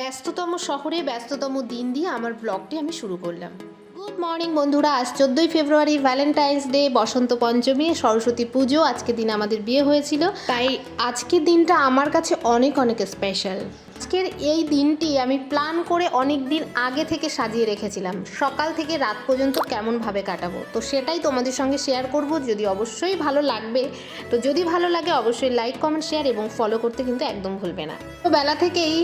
ব্যস্ততম শহরে ব্যস্ততম দিন দিয়ে আমার ব্লগটি আমি শুরু করলাম। গুড মর্নিং বন্ধুরা, আজ 14ই ফেব্রুয়ারি, ভ্যালেন্টাইন্স ডে, বসন্ত পঞ্চমী, সরস্বতী পুজো। আজকে দিন আমাদের বিয়ে হয়েছিল, তাই আজকের দিনটা আমার কাছে অনেক অনেক স্পেশাল। আজকের এই দিনটি আমি প্ল্যান করে অনেক দিন আগে থেকে সাজিয়ে রেখেছিলাম, সকাল থেকে রাত পর্যন্ত কেমনভাবে কাটাবো, তো সেটাই তোমাদের সঙ্গে শেয়ার করব। যদি অবশ্যই ভালো লাগবে, তো যদি ভালো লাগে অবশ্যই লাইক, কমেন্ট, শেয়ার এবং ফলো করতে কিন্তু একদম ভুলবে না। তো বেলা থেকেই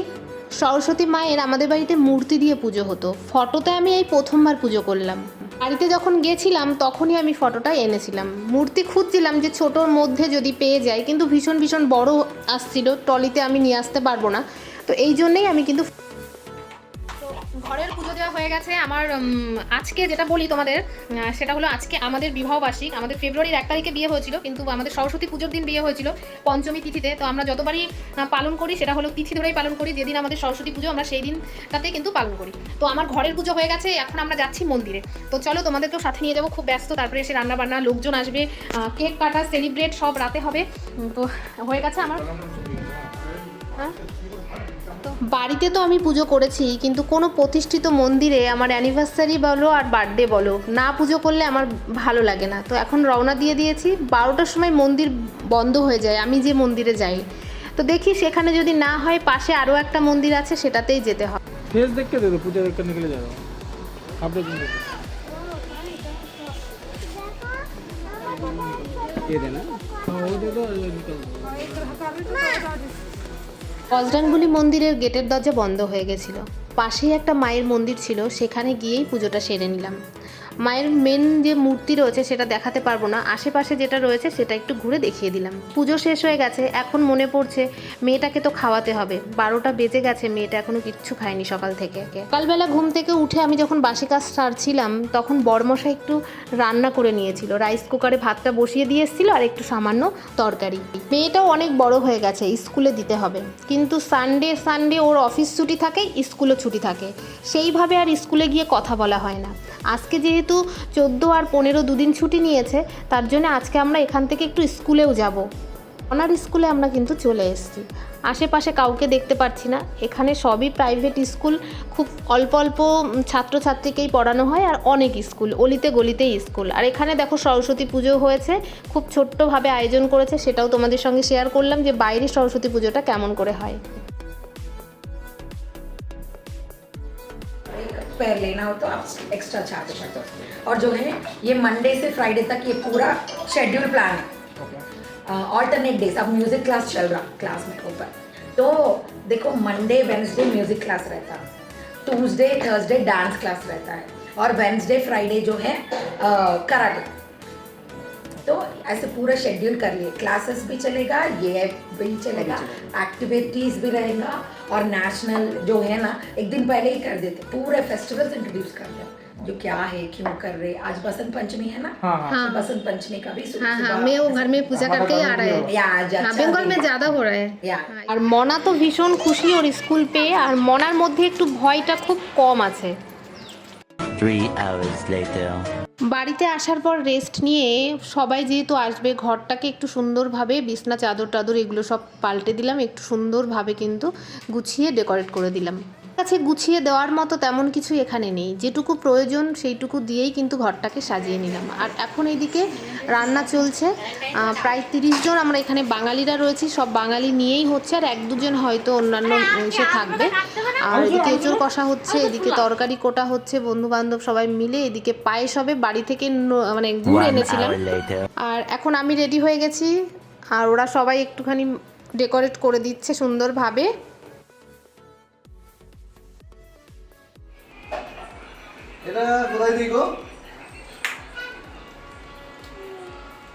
সরস্বতী মায়ের আমাদের বাড়িতে মূর্তি দিয়ে পুজো হতো। ফটোতে আমি এই প্রথমবার পুজো করলাম। বাড়িতে যখন গেছিলাম তখনই আমি ফটোটা এনেছিলাম। মূর্তি খুঁজছিলাম যে ছোটোর মধ্যে যদি পেয়ে যাই, কিন্তু ভীষণ ভীষণ বড় আসছিল, ট্রলিতে আমি নিয়ে আসতে পারবো না, তো এই জন্যেই আমি কিন্তু ঘরের পুজো দেওয়া হয়ে গেছে আমার। আজকে যেটা বলি তোমাদের, সেটা হলো আজকে আমাদের বিবাহবার্ষিক। আমাদের ফেব্রুয়ারির 1 তারিখে বিয়ে হয়েছিল, কিন্তু আমাদের সরস্বতী পুজোর দিন বিয়ে হয়েছিল, পঞ্চমী তিথিতে। তো আমরা যতবারই পালন করি সেটা হলো তিথি ধরেই পালন করি। যেদিন আমাদের সরস্বতী পুজো আমরা সেই দিনটাতে কিন্তু পালন করি। তো আমার ঘরের পুজো হয়ে গেছে, এখন আমরা যাচ্ছি মন্দিরে। তো চলো তোমাদেরকেও সাথে নিয়ে যাবো, খুব ব্যস্ত। তারপরে এসে রান্না বান্না, লোকজন আসবে, কেক কাটা, সেলিব্রেট সব রাতে হবে। তো হয়ে গেছে আমার। হ্যাঁ, বাড়িতে তো আমি পুজো করেছি, কিন্তু কোনো প্রতিষ্ঠিত মন্দিরে আমার অ্যানিভার্সারি বলো আর বার্থডে বলো, না পুজো করলে আমার ভালো লাগে না। তো এখন রওনা দিয়ে দিয়েছি। 12টার সময় মন্দির বন্ধ হয়ে যায় আমি যে মন্দিরে যাই। তো দেখি সেখানে যদি না হয়, পাশে আরও একটা মন্দির আছে, সেটাতেই যেতে হয়। फेस देख के दे दो, पूजा देख कर निकले जा रहा हूँ। आप लोग ये देना, वो दे दो, निकल दो। বজরংবলী মন্দিরের গেটের দরজা বন্ধ হয়ে গেছিল। পাশেই একটা মায়ের মন্দির ছিল, সেখানে গিয়েই পুজোটা সেরে নিলাম। মায়ের মেন যে মূর্তি রয়েছে সেটা দেখাতে পারবো না, আশেপাশে যেটা রয়েছে সেটা একটু ঘুরে দেখিয়ে দিলাম। পুজো শেষ হয়ে গেছে, এখন মনে পড়ছে মেয়েটাকে তো খাওয়াতে হবে। 12টা বেজে গেছে, মেয়েটা এখনো কিচ্ছু খায়নি সকাল থেকে। সকালবেলা ঘুম থেকে উঠে আমি যখন বাসি কাজ সারছিলাম, তখন বড়মশাই একটু রান্না করে নিয়েছিল। রাইস কুকারে ভাতটা বসিয়ে দিয়ে এসেছিল, আর একটু সামান্য তরকারি। মেয়েটাও অনেক বড় হয়ে গেছে, স্কুলে দিতে হবে, কিন্তু সানডে ওর অফিস ছুটি থাকে, স্কুলও ছুটি থাকে, সেইভাবে আর স্কুলে গিয়ে কথা বলা হয় না। আজকে যেহেতু 14 আর 15 দুদিন ছুটি নিয়েছে, তার জন্য আজকে আমরা এখান থেকে একটু স্কুলেও যাব। ওনার স্কুলে আমরা কিন্তু চলে এসেছি। আশেপাশে কাউকে দেখতে পাচ্ছি না, এখানে সবই প্রাইভেট স্কুল, খুব অল্প অল্প ছাত্রছাত্রীকেই পড়ানো হয়, আর অনেক স্কুল, অলিতে গলিতেই স্কুল। আর এখানে দেখো সরস্বতী পুজো হয়েছে, খুব ছোট্টভাবে আয়োজন করেছে, সেটাও তোমাদের সঙ্গে শেয়ার করলাম যে বাইরে সরস্বতী পুজোটা কেমন করে হয়। पेयर लेना हो तो आप एक्स्ट्रा चार्ज करते हो। और जो है ये मंडे से फ्राइडे तक ये पूरा शेड्यूल प्लान है। ऑल्टरनेट डेज, अब म्यूजिक क्लास चल रहा क्लास में ऊपर, तो देखो मंडे वेडनेसडे म्यूजिक क्लास रहता है, ट्यूसडे थर्सडे डांस क्लास रहता है, और वेडनेसडे फ्राइडे जो है कराटे। तो ऐसे पूरा शेड्यूल कर लिए, क्लासेस भी चलेगा, ये भी चलेगा, एक्टिविटीज़ भी रहेगा, और नेशनल जो है ना एक दिन पहले ही कर देते, पूरे फेस्टिवल्स इंट्रोड्यूस कर दो, जो क्या है क्यों कर रहे। आज बसंत पंचमी है ना, हाँ। बसंत पंचमी का भी हाँ हाँ, मैं वो घर में पूजा करके ही आ रहा है। या आज हाँ, बेंगल में ज़्यादा हो रहा है। या আর মনা তো ভীষণ খুশি ওর স্কুল পেয়ে, আর মনার মধ্যে একটু ভয়টা খুব কম আছে। 3 hours later. বাড়িতে আসার পর রেস্ট নিয়ে সবাই যেহেতু আসবে, ঘরটাকে একটু সুন্দরভাবে বিছনা চাদর টাদর এগুলো সব পাল্টে দিলাম, একটু সুন্দরভাবে কিন্তু গুছিয়ে ডেকোরেট করে দিলাম। কাছে গুছিয়ে দেওয়ার মতো তেমন কিছু এখানে নেই, যেটুকু প্রয়োজন সেইটুকু দিয়েই কিন্তু ঘরটাকে সাজিয়ে নিলাম। আর এখন এইদিকে রান্না চলছে, প্রায় 30 জন আমরা এখানে বাঙালিরা রয়েছি, সব বাঙালি নিয়েই হচ্ছে, আর 1-2 জন হয়তো অন্যান্য এসে থাকবে। আর এদিকে এঁচড় কষা হচ্ছে, এদিকে তরকারি কোটা হচ্ছে, বন্ধু বান্ধব সবাই মিলে। এদিকে পায়েস হবে, বাড়ি থেকে মানে গুড় 1 এনেছিলাম। hour later. আর এখন আমি রেডি হয়ে গেছি, আর ওরা সবাই একটুখানি ডেকোরেট করে দিচ্ছে সুন্দরভাবে। এটা কোথায় দিই গো?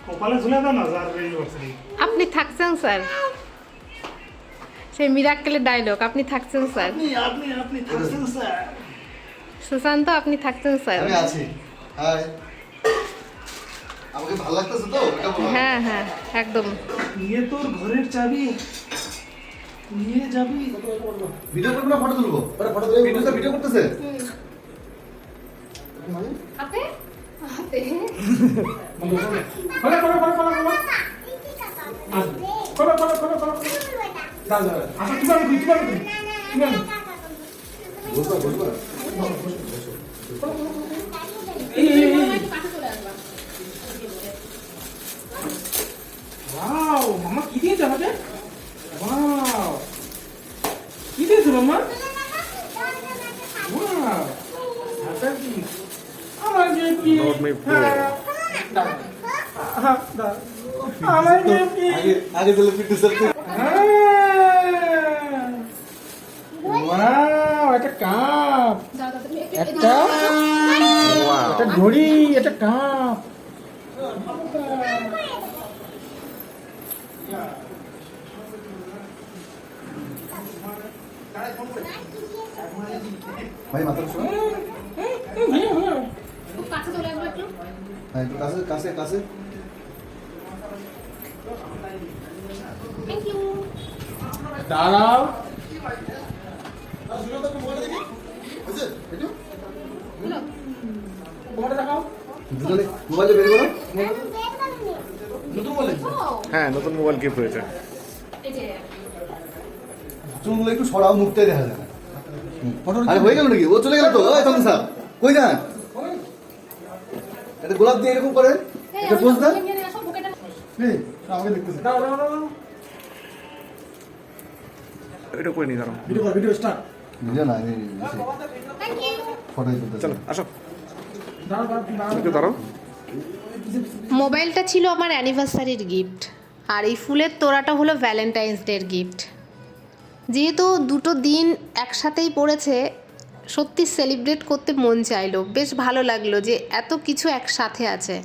কপালে ঝুলে দাও না, যার ইউনিভার্সিটি। আপনি থাকছেন স্যার, সেই মিরাক্কেলের ডায়লগ, আপনি থাকছেন স্যার। আপনি থাকছেন স্যার। সুশান্ত, আপনি থাকছেন স্যার। আমি আছি। হাই। আমাকে ভালো লাগতেছে তো? এটা বলো। হ্যাঁ হ্যাঁ, একদম। নিয়ে তোর ঘরের চাবি নিয়ে যাবি। ভিডিও করব না ফটো তুলবো? আরে ফটো তুলে ভিডিও করতেছে? আপনি আপনি ফলো যা যা। আচ্ছা কিভাবে ওয়াও মামা কি দিয়েছে আমাকে? ওয়াও কি দিয়েছে মামা? ওয়াও হাতার কি? আমার কি? আমার কি? আগে দিলে পিটু স্যার ওয়াও এটা কাপ, একটা এটা ঘড়ি, এটা কাপ। ভাই মাথা শোনো হ্যাঁ একটু কাছে কাছে কাছে দাঁড়াও, মোবাইলটা দেখাও। দুজনে মোবাইলে বের করো হ্যাঁ নতুন মোবাইল গিফট হয়েছে। চুলগুলো একটু সরাও, মুখটাই দেখা যায় না। আরে হয়ে গেল নাকি? ও চলে গেল তো। ওই তখন স্যার কই যান? এটা গোলাপ দিয়ে এরকম করেন, এটা পোজ দেন। এই, আমাকে দেখতেছে। দাও দাও দাও, এটা করে নিই, দাঁড়াও। ভিডিও কর, ভিডিও স্টার্ট। বুঝলে না ফটো তুলতে চলো আসো, দাঁড়াও দাঁড়াও দাঁড়াও। একটু দাঁড়াও। মোবাইলটা ছিল আমার অ্যানিভার্সারির গিফট, আর এই ফুলের তোড়াটা হলো ভ্যালেন্টাইন্স ডের গিফট। যেহেতু দুটো দিন একসাথেই পড়েছে, সত্যি সেলিব্রেট করতে মন চাইলো, বেশ ভালো লাগলো যে এত কিছু একসাথে আছে।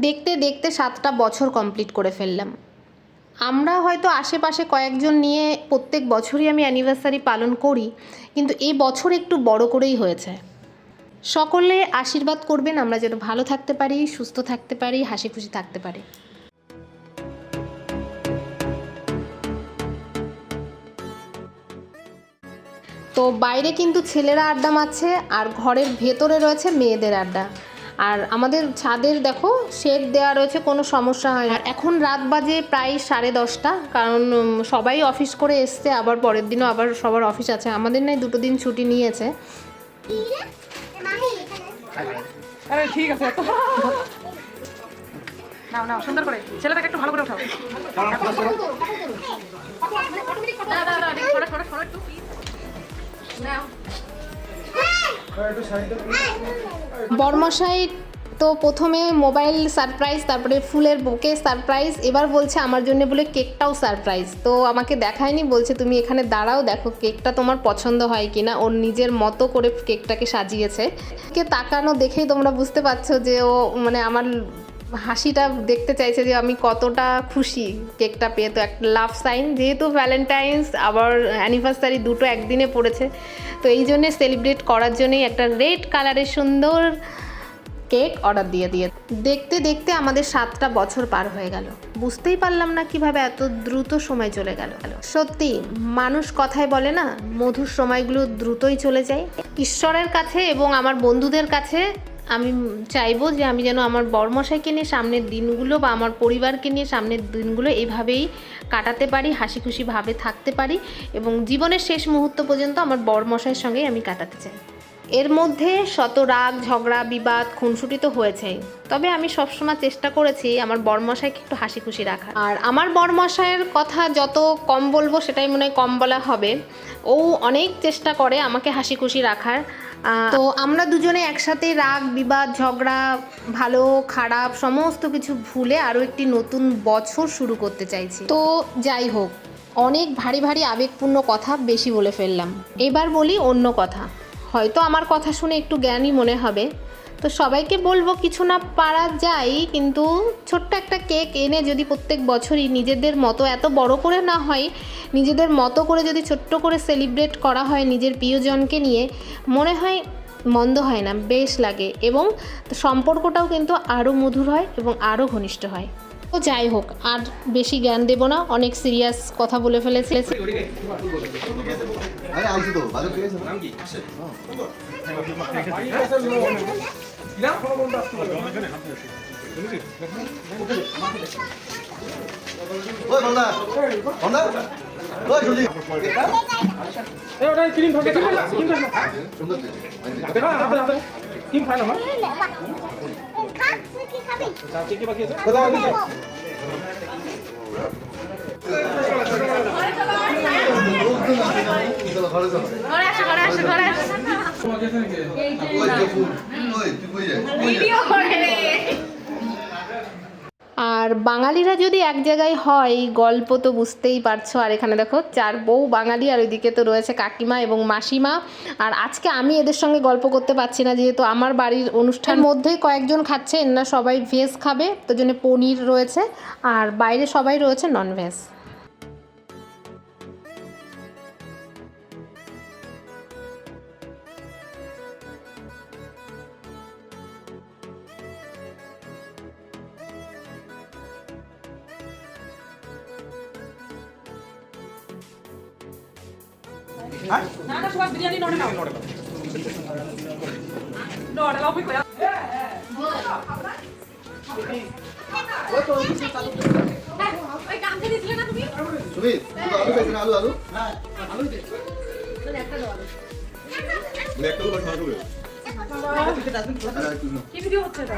দেখতে দেখতে 7টা বছর কমপ্লিট করে ফেললাম। আমরা হয়তো আশেপাশে কয়েকজন নিয়ে প্রত্যেক বছরই আমি অ্যানিভার্সারি পালন করি, কিন্তু এই বছর একটু বড় করেই হয়েছে। সকলে আশীর্বাদ করবেন আমরা যেন ভালো থাকতে পারি, সুস্থ থাকতে পারি, হাসি খুশি থাকতে পারি। তো বাইরে কিন্তু ছেলেরা আড্ডা মারছে, আর ঘরের ভেতরে রয়েছে মেয়েদের আড্ডা। আর আমাদের ছাদের দেখো শেড দেওয়া রয়েছে, কোনো সমস্যা হয় না। আর এখন রাত বাজে প্রায় 10:30, কারণ সবাই অফিস করে এসছে, আবার পরের দিনও আবার সবার অফিস আছে। আমাদের নাই 2 দিন ছুটি নিয়েছে। আরে ঠিক আছে, নাও নাও সুন্দর করে ছেলেটাকে একটু ভালো করে উঠাও। বরমশাই তো প্রথমে মোবাইল সারপ্রাইজ, তারপরে ফুলের বুকে সারপ্রাইজ, এবার বলছে আমার জন্য বলে কেকটাও সারপ্রাইজ। তো আমাকে দেখায়নি, বলছে তুমি এখানে দাঁড়াও, দেখো কেকটা তোমার পছন্দ হয় কিনা। ওর নিজের মতো করে কেকটাকে সাজিয়েছে। কে তাকানো দেখেই তোমরা বুঝতে পারছো যে ও মানে আমার হাসিটা দেখতে চাইছে যে আমি কতটা খুশি কেকটা পেয়ে। তো একটা লাভ সাইন, যেহেতু ভ্যালেন্টাইন্স আবার অ্যানিভার্সারি দুটো একদিনে পড়েছে, তো এই জন্যে সেলিব্রেট করার জন্যই একটা রেড কালারের সুন্দর কেক অর্ডার দিয়ে দেখতে দেখতে আমাদের 7টা বছর পার হয়ে গেল। বুঝতেই পারলাম না কিভাবে এত দ্রুত সময় চলে গেল। সত্যি মানুষ কথায় বলে না, মধুর সময়গুলো দ্রুতই চলে যায়। ঈশ্বরের কাছে এবং আমার বন্ধুদের কাছে আমি চাইবো যে আমি যেন আমার বরমশাইকে নিয়ে সামনের দিনগুলো বা আমার পরিবারকে নিয়ে সামনের দিনগুলো এইভাবেই কাটাতে পারি, হাসি খুশিভাবে থাকতে পারি, এবং জীবনের শেষ মুহূর্ত পর্যন্ত আমার বরমশাইয়ের সঙ্গেই আমি কাটাতে চাই। এর মধ্যে শত রাগ, ঝগড়া, বিবাদ, খুনসুটি তো হয়েছেই, তবে আমি সবসময় চেষ্টা করেছি আমার বরমশাইকে একটু হাসি খুশি রাখা। আর আমার বরমশাইয়ের কথা যত কম বলবো সেটাই মনে হয় কম বলা হবে। ও অনেক চেষ্টা করে আমাকে হাসি খুশি রাখার। তো আমরা দুজনে একসাথে রাগ, বিবাদ, ঝগড়া, ভালো খারাপ সমস্ত কিছু ভুলে আরও একটি নতুন বছর শুরু করতে চাইছি। তো যাই হোক, অনেক ভারী ভারী আবেগপূর্ণ কথা বেশি বলে ফেললাম, এবার বলি অন্য কথা। হয়তো আমার কথা শুনে একটু জ্ঞানী মনে হবে, তো সবাইকে বলবো কিছু না পারা যায়, কিন্তু ছোট্ট একটা কেক এনে যদি প্রত্যেক বছরই নিজেদের মতো, এত বড় করে না হয়, নিজেদের মতো করে যদি ছোট্ট করে সেলিব্রেট করা হয় নিজের প্রিয়জনকে নিয়ে, মনে হয় মন্দ হয় না, বেশ লাগে, এবং সম্পর্কটাও কিন্তু আরও মধুর হয় এবং আরও ঘনিষ্ঠ হয়। তো যাই হোক, আর বেশি জ্ঞান দেবো না, অনেক সিরিয়াস কথা বলে ফেলেছি। আরে আইছি তো ভালো ঠিক আছে নাম কি ওই বন্ধা বন্ধা ওই সুজি এই ওটা ক্রিম থাকে ক্রিম থাকে সুন্দর দেখা হাতে হাতে ক্রিম খায় না মা কি কি বাকি আছে কোথাও আছে ঘরে চলো ঘরে আসো ঘরে আসো ঘরে আসো ওই যে ফুল ওই তুই কই যাস ভিডিও করে রে। আর বাঙালিরা যদি এক জায়গায় হয় গল্প তো বুঝতেই পারছো। আর এখানে দেখো 4 বউ বাঙালি, আর ওইদিকে তো রয়েছে কাকিমা এবং মাসিমা। আর আজকে আমি এদের সঙ্গে গল্প করতে পারছি না, যেহেতু আমার বাড়ির অনুষ্ঠান মধ্যেই কয়েকজন খাচ্ছে, না সবাই ভেজ খাবে, তো জন্য পনির রয়েছে, আর বাইরে সবাই রয়েছে ননভেজ। না না সুভাষ বিরিয়ানি নড়ে নাও নড়ে লাও কই ওই কাম করে দিছিলে না তুমি সুমিত তুই আলু খাইছিস না আলু আলু হ্যাঁ আলুই দে একটা দাও আলু একটা দাও ভালো করে কি ভিডিও হচ্ছে এটা